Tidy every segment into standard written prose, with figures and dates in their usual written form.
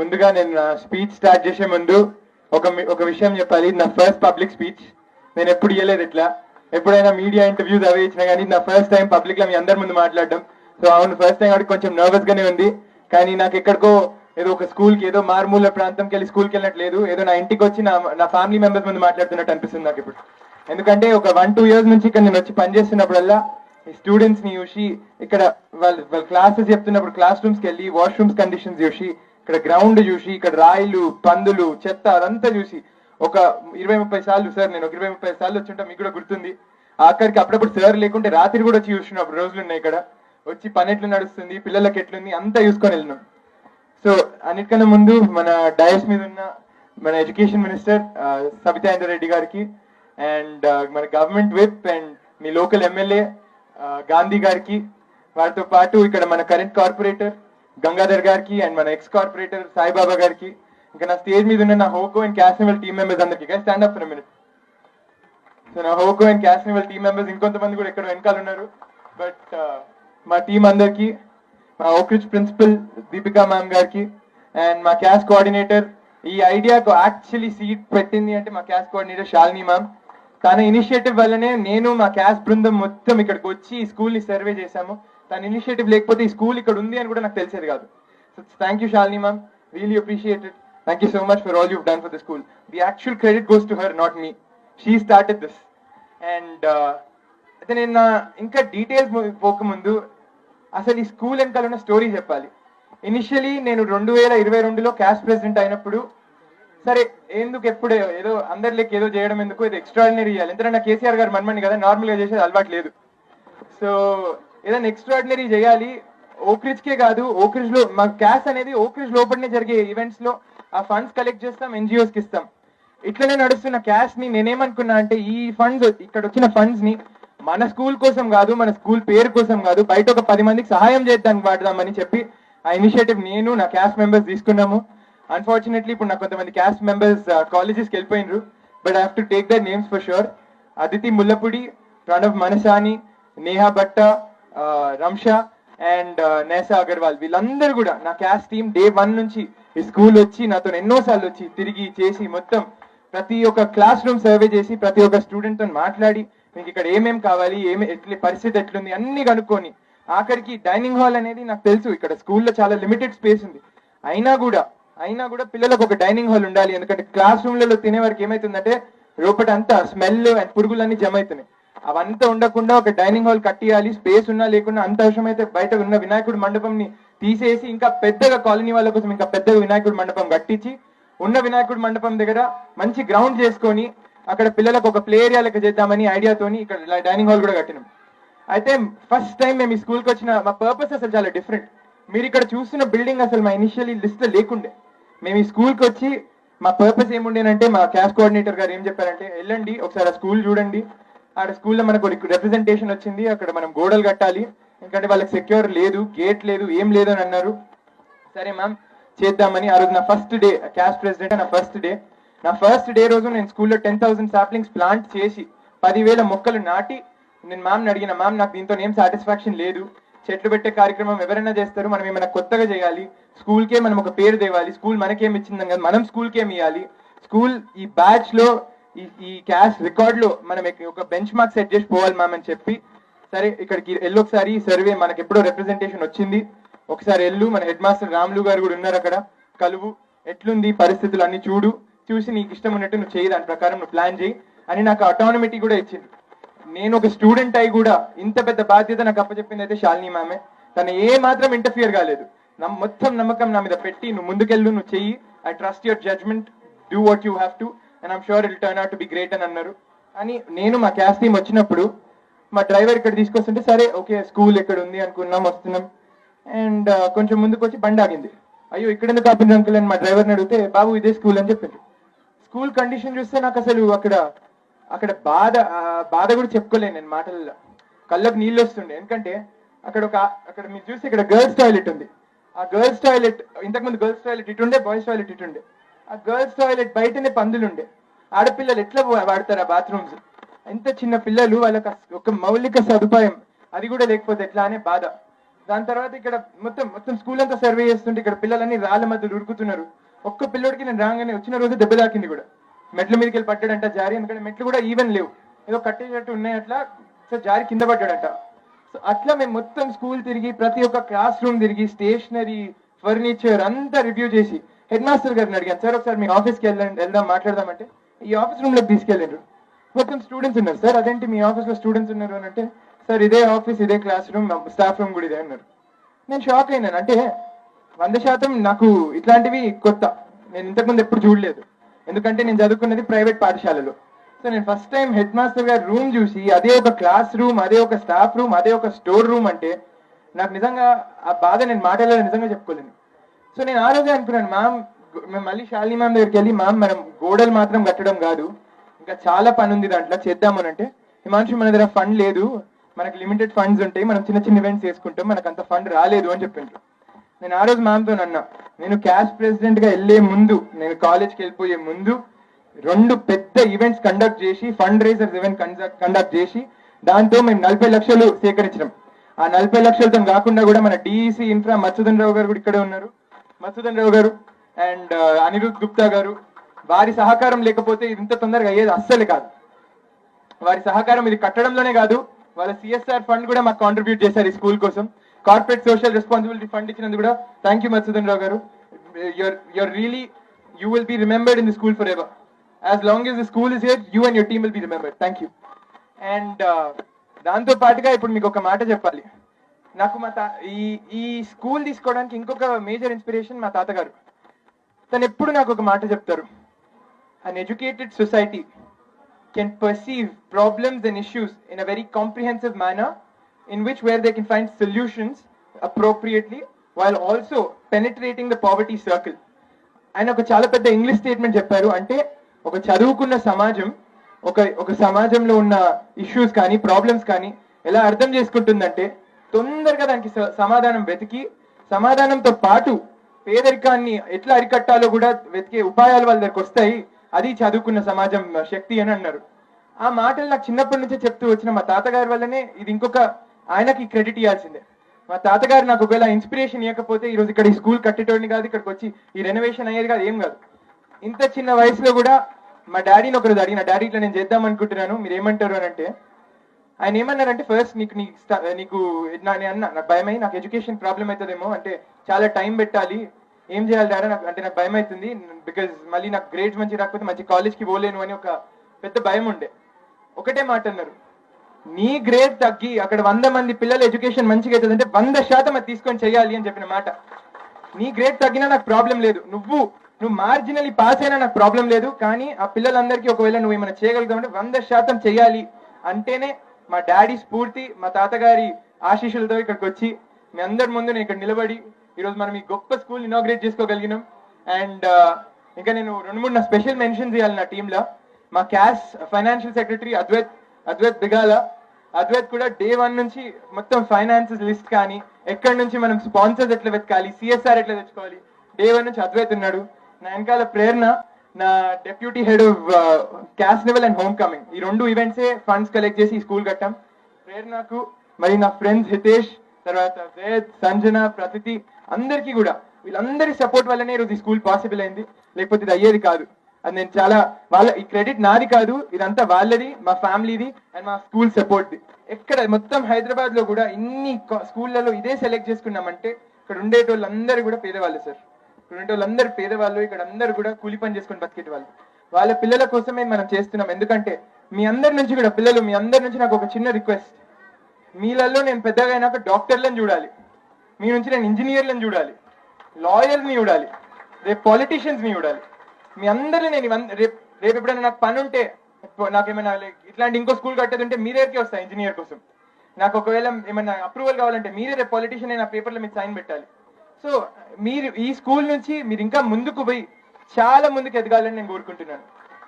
ముందుగా నేను నా స్పీచ్ స్టార్ట్ చేసే ముందు ఒక విషయం చెప్పాలి. నా ఫస్ట్ పబ్లిక్ స్పీచ్. నేను ఎప్పుడు ఇవ్వలేదు ఇట్లా. ఎప్పుడైనా మీడియా ఇంటర్వ్యూస్ అవి ఇచ్చినా కానీ నా ఫస్ట్ టైం పబ్లిక్ లో మీ అందరి ముందు మాట్లాడడం. సో అవును, ఫస్ట్ టైం కాబట్టి కొంచెం నర్వస్ గానే ఉంది. కానీ నాకు ఎక్కడికో ఏదో ఒక స్కూల్ కి, ఏదో మారుమూల ప్రాంతంకి వెళ్ళి స్కూల్కి వెళ్ళట్లేదు, ఏదో నా ఇంటికి వచ్చి నా ఫ్యామిలీ మెంబర్స్ ముందు మాట్లాడుతున్నట్టు అనిపిస్తుంది నాకు ఇప్పుడు. ఎందుకంటే ఒక 1-2 years నుంచి ఇక్కడ నేను వచ్చి పనిచేస్తున్నప్పుడల్లా ఈ స్టూడెంట్స్ ని చూసి, ఇక్కడ వాళ్ళ క్లాసెస్ చెప్తున్నప్పుడు క్లాస్ రూమ్స్కి వెళ్ళి వాష్రూమ్స్ కండిషన్స్ చూసి, ఇక్కడ గ్రౌండ్ చూసి, ఇక్కడ రాయిలు, పందులు, చెత్త అదంతా చూసి ఒక 20-30 సార్లు, సార్ నేను ఒక 20-30 సార్లు వచ్చుంటా, మీకు కూడా గుర్తుంది. ఆఖరికి అప్పుడప్పుడు సార్ లేకుంటే రాత్రి కూడా వచ్చి చూసినప్పుడు రోజులు ఉన్నాయి. ఇక్కడ వచ్చి పని ఎట్లా నడుస్తుంది, పిల్లలకి ఎట్లుంది అంతా చూసుకొని వెళ్ళినాం. సో అన్నిటికన్నా ముందు మన డయస్ మీద ఉన్న మన ఎడ్యుకేషన్ మినిస్టర్ సబితా ఇంద్రారెడ్డి గారికి, అండ్ మన government whip and me local MLA Gandhi గారికి, వారితో పాటు ఇక్కడ మన కరెంట్ కార్పొరేటర్ గంగాధర్ గారికి, అండ్ మన ఎక్స్ కార్పొరేటర్ సాయిబాబా గారికి, ఇంకా నా స్టేజ్ మీద ఉన్న నా హోకో అండ్ క్యాస్నివల్ టీమ్ మెంబర్స్ అందరికీ. Stand up for minute. So నా హోకో అండ్ క్యాస్నివల్ టీమ్ మెంబర్స్ ఇంకొంతమంది కూడా ఇక్కడ వెనకాల ఉన్నారు. బట్ మా టీం అందరికి, మా ఓక్రిడ్జ్ ప్రిన్సిపల్ దీపికా మ్యామ్ గారికి, అండ్ మా క్యాస్ కోఆర్డినేటర్, ఈ ఐడియాకు యాక్చువల్లీ సీట్ పెట్టింది అంటే మా క్యాస్ కోఆర్డినేటర్ శాలిని మ్యామ్. తన ఇనిషియేటివ్ వల్లనే నేను మా క్యాస్ బృందం మొత్తం ఇక్కడికి వచ్చి ఈ స్కూల్ ని సర్వే చేశాము. తన ఇనిషియేటివ్ లేకపోతే ఈ స్కూల్ ఇక్కడ ఉంది అని కూడా నాకు తెలిసేది కాదు. So thank you Shalini ma'am, really appreciate it. Thank you so much for all you've done for the school. The actual credit goes to her, not me. She started this. And అయితే నేను ఇంకా డీటెయిల్స్ పోకముందు అసలు ఈ school వెనకాల ఉన్న story చెప్పాలి. Initially నేను 2022లో caste president అయినప్పుడు, సరే ఎందుకు ఎప్పుడు ఏదో అందరి లెక్క ఏదో చేయడం ఎందుకు, ఇది ఎక్స్ట్రాడినరీ చేయాలి. ఎందుకంటే నా కేసీఆర్ గారు మనమని కదా, నార్మల్గా చేసేది అలవాటు లేదు. సో ఏదైనా ఎక్స్ట్రాడినరీ చేయాలి. ఓక్రిడ్జ్కే కాదు, ఓక్రిడ్జ్ లో మా క్యాస్ట్ అనేది ఓక్రిడ్జ్ లోపలనే జరిగే ఈవెంట్స్ లో ఆ ఫండ్స్ కలెక్ట్ చేస్తాం, ఎన్జిఓస్ కి ఇస్తాం. ఇట్లనే నడుస్తున్న క్యాస్ట్ ని నేనేమనుకున్నా అంటే, ఈ ఫండ్స్ ఇక్కడ వచ్చిన ఫండ్స్ ని మన స్కూల్ కోసం కాదు, మన స్కూల్ పేరు కోసం కాదు, బయట ఒక 10 మందికి సహాయం చేద్దానికి వాడదామని చెప్పి ఆ ఇనిషియేటివ్ నేను నా క్యాస్ట్ మెంబర్స్ తీసుకున్నాము. అన్ఫార్చునేట్లీ ఇప్పుడు నాకు కొంతమంది క్యాస్ట్ మెంబర్స్ కాలేజెస్కి వెళ్ళిపోయినరు. But I have to take their names for sure. Aditi Mullapudi, Pranav Manasani, Neha Bhatta, Ramsha and Nesa Agarwal, వీళ్ళందరూ కూడా నా క్యాస్ట్ టీమ్ డే 1 నుంచి ఈ స్కూల్ వచ్చి నాతో ఎన్నోసార్లు వచ్చి తిరిగి చేసి మొత్తం ప్రతి ఒక్క క్లాస్ రూమ్ సర్వే చేసి ప్రతి ఒక్క స్టూడెంట్ తో మాట్లాడి మీకు ఇక్కడ ఏమేం కావాలి, పరిస్థితి ఎట్లుంది అన్ని కనుక్కొని, ఆఖరికి డైనింగ్ హాల్ అనేది నాకు తెలుసు ఇక్కడ స్కూల్లో చాలా లిమిటెడ్ స్పేస్ ఉంది, అయినా కూడా పిల్లలకు ఒక డైనింగ్ హాల్ ఉండాలి. ఎందుకంటే క్లాస్ రూమ్లలో తినే వరకు ఏమైతుందంటే లోపల అంతా స్మెల్ అండ్ పురుగులన్నీ జమ అవుతున్నాయి. అవంతా ఉండకుండా ఒక డైనింగ్ హాల్ కట్టియాలి. స్పేస్ ఉన్నా లేకున్నా అంత అవసరమైతే బయట ఉన్న వినాయకుడి మండపంని తీసేసి ఇంకా పెద్దగా కాలనీ వాళ్ళ కోసం ఇంకా పెద్దగా వినాయకుడి మండపం కట్టించి, ఉన్న వినాయకుడి మండపం దగ్గర మంచి గ్రౌండ్ చేసుకొని అక్కడ పిల్లలకు ఒక ప్లే ఏరియా లెక్క చేద్దామని ఐడియాతోని ఇక్కడ డైనింగ్ హాల్ కూడా కట్టినాం. అయితే ఫస్ట్ టైం మేము ఈ స్కూల్కి వచ్చిన మా పర్పస్ అసలు చాలా డిఫరెంట్. మీరు ఇక్కడ చూస్తున్న బిల్డింగ్ అసలు మా ఇనిషియలీ లిస్ట్ లేకుండే. మేము ఈ స్కూల్కి వచ్చి మా పర్పస్ ఏముండేనంటే, మా క్యాస్ట్ కోఆర్డినేటర్ గారు ఏం చెప్పారంటే, వెళ్ళండి ఒకసారి ఆ స్కూల్ చూడండి, ఆడ స్కూల్లో మనకు రిప్రజెంటేషన్ వచ్చింది, అక్కడ మనం గోడలు కట్టాలి, ఎందుకంటే వాళ్ళకి సెక్యూర్ లేదు, గేట్ లేదు, ఏం లేదు అని అన్నారు. సరే మ్యామ్ చేద్దామని ఆ రోజు నా ఫస్ట్ డే క్యాస్ట్ ప్రెసిడెంట్. నా ఫస్ట్ డే రోజు నేను స్కూల్లో 10,000 సాప్లింగ్స్ ప్లాంట్ చేసి 10,000 మొక్కలు నాటి నేను మ్యామ్ని అడిగిన, మ్యామ్ నాకు దీంతో ఏం సాటిస్ఫాక్షన్ లేదు, చెట్లు పెట్టే కార్యక్రమం ఎవరైనా చేస్తారు, మనం ఏమైనా కొత్తగా చేయాలి, స్కూల్కే మనం ఒక పేరు తేవాలి, స్కూల్ మనకేం ఇచ్చిందని కదా మనం స్కూల్కి ఏమి ఇవ్వాలి, స్కూల్ ఈ బ్యాచ్ లో ఈ క్యాస్ట్ రికార్డ్ లో మనం ఒక బెంచ్ మార్క్ సెట్ చేసి పోవాలి మ్యామ్ అని చెప్పి, సరే ఇక్కడికి ఒకసారి సర్వే మనకి ఎప్పుడో రిప్రజెంటేషన్ వచ్చింది, ఒకసారి మన హెడ్ మాస్టర్ రాములు గారు కూడా ఉన్నారు అక్కడ, కలువు ఎట్లుంది పరిస్థితులు అన్ని చూసి నీకు ఇష్టం ఉన్నట్టు నువ్వు చేయి, దాని ప్రకారం నువ్వు ప్లాన్ చేయి అని నాకు అటానమిటీ కూడా ఇచ్చింది. నేను ఒక స్టూడెంట్ అయి కూడా ఇంత పెద్ద బాధ్యత నాకు అప్పచెప్పింది అయితే శాలిని మ్యామే. తను ఏ మాత్రం ఇంటర్ఫియర్ కాలేదు, మొత్తం నమ్మకం నా మీద పెట్టి, నువ్వు ముందుకెళ్ళు, నువ్వు చెయ్యి, I trust your judgement, do what you have to and I'm sure it turn out to be great అని అన్నారు. అని నేను మా క్యాస్ట్ టీమ్ వచ్చినప్పుడు మా డ్రైవర్ ఇక్కడ తీసుకొస్తుంటే, సరే ఓకే స్కూల్ ఎక్కడ ఉంది అనుకున్నాం, వస్తున్నాం. అండ్ కొంచెం ముందుకు వచ్చి బండి ఆగింది. అయ్యో ఇక్కడ ఎందుకు ఆపింది అంకుల్ అని మా డ్రైవర్ని అడిగితే, బాబు ఇదే స్కూల్ అని చెప్పింది. స్కూల్ కండిషన్ చూస్తే నాకు అసలు అక్కడ బాధ కూడా చెప్పుకోలేను నేను మాటల్లో, కళ్ళకు నీళ్ళు వస్తుండే. ఎందుకంటే అక్కడ మీరు చూస్తే ఇక్కడ గర్ల్స్ టాయిలెట్ ఉంది. ఆ గర్ల్స్ టాయిలెట్ ఇంతకుముందు గర్ల్స్ టాయిలెట్ ఇటుండే, బాయ్స్ టాయిలెట్ ఇటుండే. ఆ గర్ల్స్ టాయిలెట్ బయటనే పందులుండే. ఆడపిల్లలు ఎట్లా వాడతారు ఆ బాత్రూమ్స్? ఎంత చిన్న పిల్లలు, వాళ్ళకి ఒక మౌలిక సదుపాయం అది కూడా లేకపోతే ఎట్లా అనే బాధ. దాని తర్వాత ఇక్కడ మొత్తం మొత్తం స్కూల్ అంతా సర్వే చేస్తుంటే ఇక్కడ పిల్లలన్నీ రాళ్ళ మధ్య ఉరుకుతున్నారు. ఒక్క పిల్లోడికి నేను రాగానే వచ్చిన రోజు దెబ్బ తాకింది కూడా, మెట్ల మీదకి వెళ్ళి పడ్డాడంట జారి. ఎందుకంటే మెట్లు కూడా ఈవెన్ లేవు, ఏదో కట్టేటట్టు ఉన్నాయి అట్లా. సో జారి కింద పడ్డాడంట. సో అట్లా మేము మొత్తం స్కూల్ తిరిగి ప్రతి ఒక్క క్లాస్ రూమ్ తిరిగి స్టేషనరీ ఫర్నిచర్ అంతా రివ్యూ చేసి హెడ్ మాస్టర్ గారిని అడిగాను, సార్ ఒకసారి మీ ఆఫీస్కి వెళ్దాం మాట్లాడదామంటే ఈ ఆఫీస్ రూమ్ లోకి తీసుకెళ్ళారు. మొత్తం స్టూడెంట్స్ ఉన్నారు. సార్ అదేంటి మీ ఆఫీస్ లో స్టూడెంట్స్ ఉన్నారు అని అంటే, సార్ ఇదే ఆఫీస్, ఇదే క్లాస్ రూమ్, స్టాఫ్ రూమ్ కూడా ఇదే అన్నారు. నేను షాక్ అయినాను. అంటే 100% నాకు ఇట్లాంటివి కొత్త, నేను ఇంతకుముందు ఎప్పుడు చూడలేదు. ఎందుకంటే నేను చదువుకున్నది ప్రైవేట్ పాఠశాలలో. సో నేను ఫస్ట్ టైం హెడ్ మాస్టర్ గారి రూమ్ చూసి అదే ఒక క్లాస్ రూమ్, అదే ఒక స్టాఫ్ రూమ్, అదే ఒక స్టోర్ రూమ్ అంటే నాకు నిజంగా ఆ బాధ నేను మాట్లాడాలని నిజంగా చెప్పుకోలేను. సో నేను ఆ రోజే అనుకున్నాను, మేము మళ్ళీ శాలిని మ్యామ్ దగ్గరికి వెళ్ళి, మ్యామ్ మనం గోడలు మాత్రం కట్టడం కాదు, ఇంకా చాలా పని ఉంది దాంట్లో చేద్దామని అంటే, హిమాంశు మన దగ్గర ఫండ్ లేదు, మనకి లిమిటెడ్ ఫండ్స్ ఉంటాయి, మనం చిన్న చిన్న ఈవెంట్స్ చేసుకుంటాం, మనకు అంత ఫండ్ రాలేదు అని చెప్పిండ్రు. నేను ఆ రోజు మ్యామ్తో అన్నా, నేను క్యాష్ ప్రెసిడెంట్ గా వెళ్ళే ముందు, నేను కాలేజ్కి వెళ్ళిపోయే ముందు 2 పెద్ద ఈవెంట్స్ కండక్ట్ చేసి, ఫండ్ రైజర్స్ ఈవెంట్ కండక్ట్ చేసి, దాంతో మేము 40 లక్షలు సేకరించినాం. ఆ 40 లక్షలతో కాకుండా కూడా మన డిఈసి ఇన్ఫ్రా మత్స్యధన్ రావు గారు కూడా ఇక్కడే ఉన్నారు, మత్స్యధన్ రావు గారు అండ్ అనిరుద్ గుప్తా గారు, వారి సహకారం లేకపోతే ఇది ఇంత తొందరగా అయ్యేది అస్సలే కాదు. వారి సహకారం ఇది కట్టడంలోనే కాదు, వాళ్ళ సిఎస్ఆర్ ఫండ్ కూడా మాకు కాంట్రిబ్యూట్ చేశారు ఈ స్కూల్ కోసం. కార్పొరేట్ సోషల్ రెస్పాన్సిబిలిటీ ఫండ్ ఇచ్చినందుకు కూడా థ్యాంక్ యూ మత్స్యధన్ రావు గారు. You're really, you will be remembered in the school for ever. As long as the school is here, you and your team will be remembered. Thank you. And దాంతో పాటుగా ఇప్పుడు మీకు ఒక మాట చెప్పాలి. నాకు ఈ స్కూల్ తీసుకోవడానికి ఇంకొక మేజర్ ఇన్స్పిరేషన్ మా తాతగారు. తను ఎప్పుడు నాకు ఒక మాట చెప్తారు, an educated society can perceive problems and issues in a very comprehensive manner, in which where they can find solutions appropriately while also penetrating the poverty circle. ఆయన ఒక చాలా పెద్ద ఇంగ్లీష్ స్టేట్మెంట్ చెప్పారు. అంటే ఒక చదువుకున్న సమాజం ఒక సమాజంలో ఉన్న ఇష్యూస్ కానీ ప్రాబ్లమ్స్ కానీ ఎలా అర్థం చేసుకుంటుందంటే, తొందరగా దానికి సమాధానం వెతికి, సమాధానంతో పాటు పేదరికాన్ని ఎట్లా అరికట్టాలో కూడా వెతికే ఉపాయాలు వాళ్ళ దగ్గరకు వస్తాయి. అది చదువుకున్న సమాజం శక్తి అని అన్నారు. ఆ మాటలు నాకు చిన్నప్పటి నుంచే చెప్తూ వచ్చిన మా తాతగారి వల్లనే ఇది ఇంకొక ఆయనకి క్రెడిట్ ఇవ్వాల్సిందే. మా తాతగారు నాకు ఒకవేళ ఇన్స్పిరేషన్ ఇవ్వకపోతే ఈ రోజు ఇక్కడ ఈ స్కూల్ కట్టేటోడిని కాదు, ఇక్కడికి వచ్చి ఈ రెనోవేషన్ అయ్యేది కాదు, ఏం కాదు. ఇంత చిన్న వయసులో కూడా మా డాడీని ఒకరోజు అడిగిన, డాడీ ఇట్లా నేను చేద్దాం అనుకుంటున్నాను, మీరు ఏమంటారు అని అంటే, ఆయన ఏమన్నారంటే, ఫస్ట్ నీకు నేను అన్నా, నాకు భయమై, నాకు ఎడ్యుకేషన్ ప్రాబ్లం అవుతుందేమో, అంటే చాలా టైం పెట్టాలి, ఏం చేయాలి డాడీ నాకు భయం అవుతుంది, బికాజ్ మళ్ళీ నాకు గ్రేడ్స్ మంచి రాకపోతే మంచి కాలేజ్కి పోలేను అని ఒక పెద్ద భయం ఉండే. ఒకటే మాట అన్నారు, నీ గ్రేడ్ తగ్గి అక్కడ 100 మంది పిల్లల ఎడ్యుకేషన్ మంచిగా అవుతుంది అంటే 100% అది తీసుకొని చేయాలి అని చెప్పిన మాట. నీ గ్రేడ్ తగ్గినా నాకు ప్రాబ్లం లేదు, నువ్వు మార్జినలీ పాస్ అయినా నాకు ప్రాబ్లం లేదు, కానీ ఆ పిల్లలందరికీ ఒకవేళ నువ్వు ఏమైనా చేయగలుగుతావు అంటే 100% చేయాలి అంటేనే మా డాడీ స్ఫూర్తి, మా తాతగారి ఆశీస్సులతో ఇక్కడికి వచ్చి మీ అందరి ముందు నేను ఇక్కడ నిలబడి ఈరోజు మనం ఈ గొప్ప స్కూల్ ఇనాగ్రేట్ చేసుకోగలిగినాం. అండ్ ఇంకా నేను 2-3 నా స్పెషల్ మెన్షన్ చేయాలి నా టీంలో. మా cash financial secretary Advait Bigala. Advait కూడా డే 1 నుంచి మొత్తం ఫైనాన్సెస్ లిస్ట్ కానీ, ఎక్కడి నుంచి మనం స్పాన్సర్స్ ఎట్లా వెతకాలి, సిఎస్ఆర్ ఎట్లా తెచ్చుకోవాలి, డే 1 నుంచి అద్వైత్ ఉన్నాడు. నా వెనకాల ప్రేరణ, నా deputy head of cash level and home coming, ఈ 2 ఈవెంట్సే ఫండ్స్ కలెక్ట్ చేసి ఈ స్కూల్ కట్టాం. ప్రేరణకు, మరి నా ఫ్రెండ్స్ హితేష్, తర్వాత వేద్, సంజన, ప్రతితి, అందరికీ కూడా వీళ్ళందరి సపోర్ట్ వల్లనే ఈరోజు ఈ స్కూల్ పాసిబుల్ అయింది, లేకపోతే ఇది అయ్యేది కాదు. అది నేను చాలా ఈ క్రెడిట్ నాది కాదు, ఇదంతా వాళ్ళది, మా ఫ్యామిలీది అండ్ మా స్కూల్ సపోర్ట్ది. ఎక్కడ మొత్తం హైదరాబాద్ లో కూడా ఇన్ని స్కూళ్ళలో ఇదే సెలెక్ట్ చేసుకున్నామంటే, ఇక్కడ ఉండేటోళ్ళందరూ కూడా పేదవాళ్ళు సార్. ఇక్కడ ఉండేటోళ్ళందరూ పేదవాళ్ళు, ఇక్కడ అందరూ కూడా కూలి పని చేసుకుని బతికేటి వాళ్ళు. వాళ్ళ పిల్లల కోసమే మనం చేస్తున్నాం. ఎందుకంటే మీ అందరి నుంచి కూడా పిల్లలు, మీ అందరి నుంచి నాకు ఒక చిన్న రిక్వెస్ట్, మీలలో నేను పెద్దగా అయినాక డాక్టర్లను చూడాలి, మీ నుంచి నేను ఇంజనీర్లను చూడాలి, లాయర్ని చూడాలి, రేపు పాలిటీషియన్స్ని చూడాలి. మీ అందరినీ నేను రేపు ఎప్పుడైనా నాకు పని ఉంటే, నాకేమైనా ఇట్లాంటి ఇంకో స్కూల్ కట్టేది ఉంటే మీ దగ్గరికి వస్తాను ఇంజనీర్ కోసం. నాకు ఒకవేళ ఏమైనా అప్రూవల్ కావాలంటే మీరే రేపు పాలిటీషియన్ అయిన పేపర్లో మీరు సైన్ పెట్టాలి. సో మీరు ఈ స్కూల్ నుంచి మీరు ఇంకా ముందుకు పోయి చాలా ముందుకు ఎదగాలని నేను కోరుకుంటున్నాను.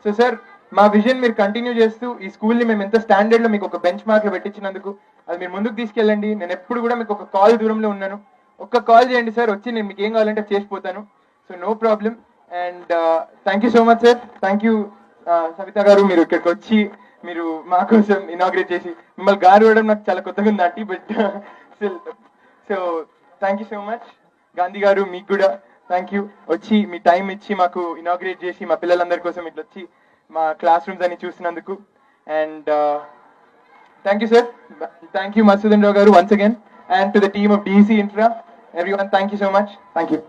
సో సార్, మా విజన్ మీరు కంటిన్యూ చేస్తూ ఈ స్కూల్ని మేము ఎంత స్టాండర్డ్లో మీకు ఒక బెంచ్ మార్క్లో పెట్టించినందుకు అది మీరు ముందుకు తీసుకెళ్ళండి. నేను ఎప్పుడు కూడా మీకు ఒక కాల్ దూరంలో ఉన్నాను, ఒక్క కాల్ చేయండి సార్, వచ్చి నేను మీకు ఏం కావాలంటే చేసిపోతాను. So no problem. And thank you so much sir. Thank you Savitha garu, మీరు ఇక్కడికి వచ్చి మీరు మా కోసం ఇనాగ్రేట్ చేసి, మిమ్మల్ని గారు ఇవ్వడం నాకు చాలా కొత్తగా ఉంది aunty, but so thank you so much Gandhi గారు, మీకు కూడా థ్యాంక్ యూ. వచ్చి మీ టైం ఇచ్చి మాకు ఇనాగ్రేట్ చేసి మా పిల్లలందరి కోసం ఇట్లా వచ్చి మా క్లాస్ రూమ్స్ అన్ని చూసినందుకు. And thank you sir, thank you Madhusudan Rao garu once again, and to the team of DC Infra, everyone, thank you so much. Thank you.